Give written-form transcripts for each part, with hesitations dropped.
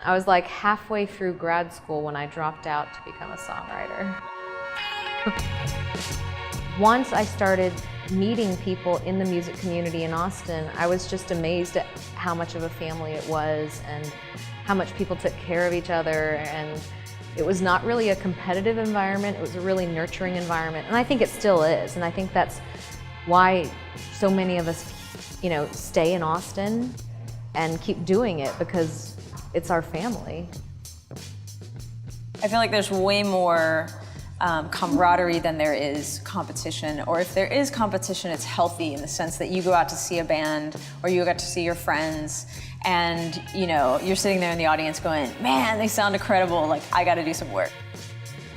I was like halfway through grad school when I dropped out to become a songwriter. Once I started meeting people in the music community in Austin, I was just amazed at how much of a family it was and how much people took care of each other, and it was not really a competitive environment, it was a really nurturing environment, and I think it still is, and I think that's why so many of us, stay in Austin and keep doing it, because it's our family. I feel like there's way more camaraderie than there is competition, or if there is competition, it's healthy in the sense that you go out to see a band or you get to see your friends and you're sitting there in the audience going, man, they sound incredible, like I gotta do some work.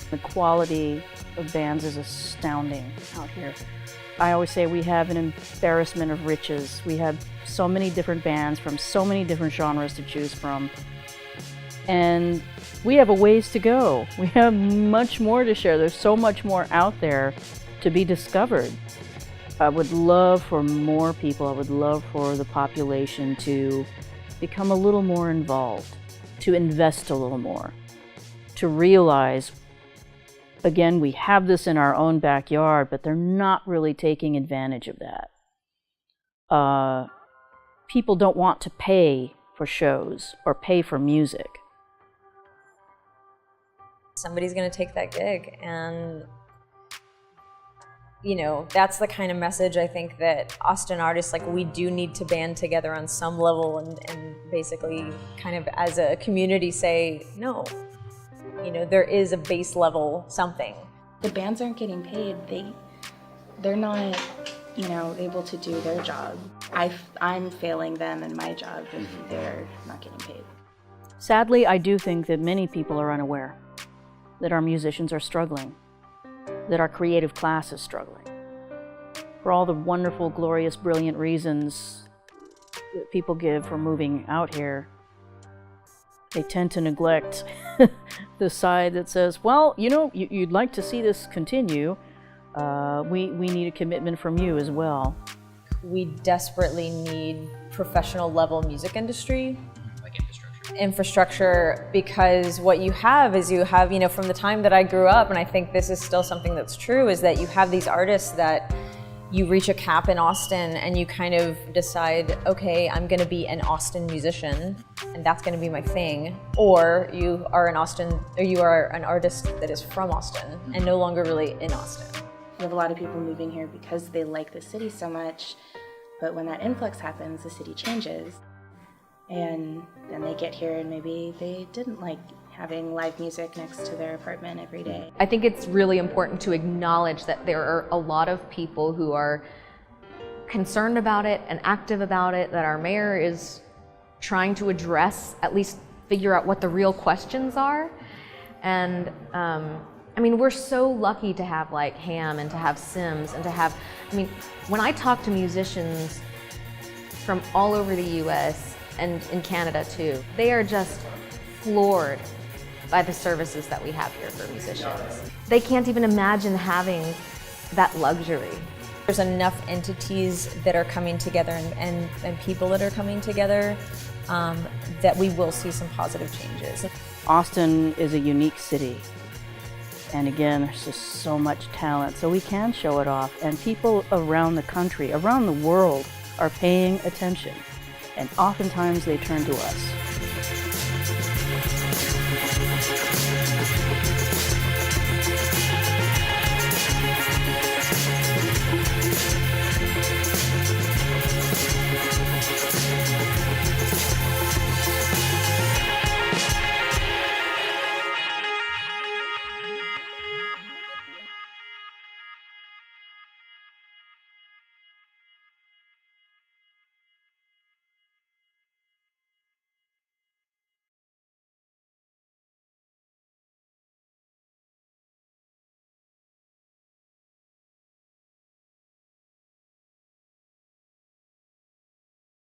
The quality of bands is astounding out here. I always say we have an embarrassment of riches. We have so many different bands from so many different genres to choose from. And we have a ways to go. We have much more to share. There's so much more out there to be discovered. I would love for more people, I would love for the population to become a little more involved, to invest a little more, to realize, again, we have this in our own backyard, but they're not really taking advantage of that. People don't want to pay for shows or pay for music. Somebody's gonna take that gig, and that's the kind of message I think that Austin artists, we do need to band together on some level and basically kind of as a community say, no, there is a base level something. The bands aren't getting paid, they're not able to do their job. I'm failing them in my job if they're not getting paid. Sadly, I do think that many people are unaware that our musicians are struggling, that our creative class is struggling. For all the wonderful, glorious, brilliant reasons that people give for moving out here, they tend to neglect the side that says, well, you'd like to see this continue. We need a commitment from you as well. We desperately need professional level music industry. Infrastructure, because what you have is from the time that I grew up, and I think this is still something that's true, is that you have these artists that you reach a cap in Austin and you kind of decide, okay, I'm gonna be an Austin musician and that's gonna be my thing, or you are an artist that is from Austin and no longer really in Austin. We have a lot of people moving here because they like the city so much, but when that influx happens, the city changes. And then they get here and maybe they didn't like having live music next to their apartment every day. I think it's really important to acknowledge that there are a lot of people who are concerned about it and active about it, that our mayor is trying to address, at least figure out what the real questions are. And we're so lucky to have Ham and to have Sims and to have, when I talk to musicians from all over the US and in Canada too, they are just floored by the services that we have here for musicians. They can't even imagine having that luxury. There's enough entities that are coming together and people that are coming together that we will see some positive changes. Austin is a unique city. And again, there's just so much talent, so we can show it off. And people around the country, around the world, are paying attention. And oftentimes they turn to us.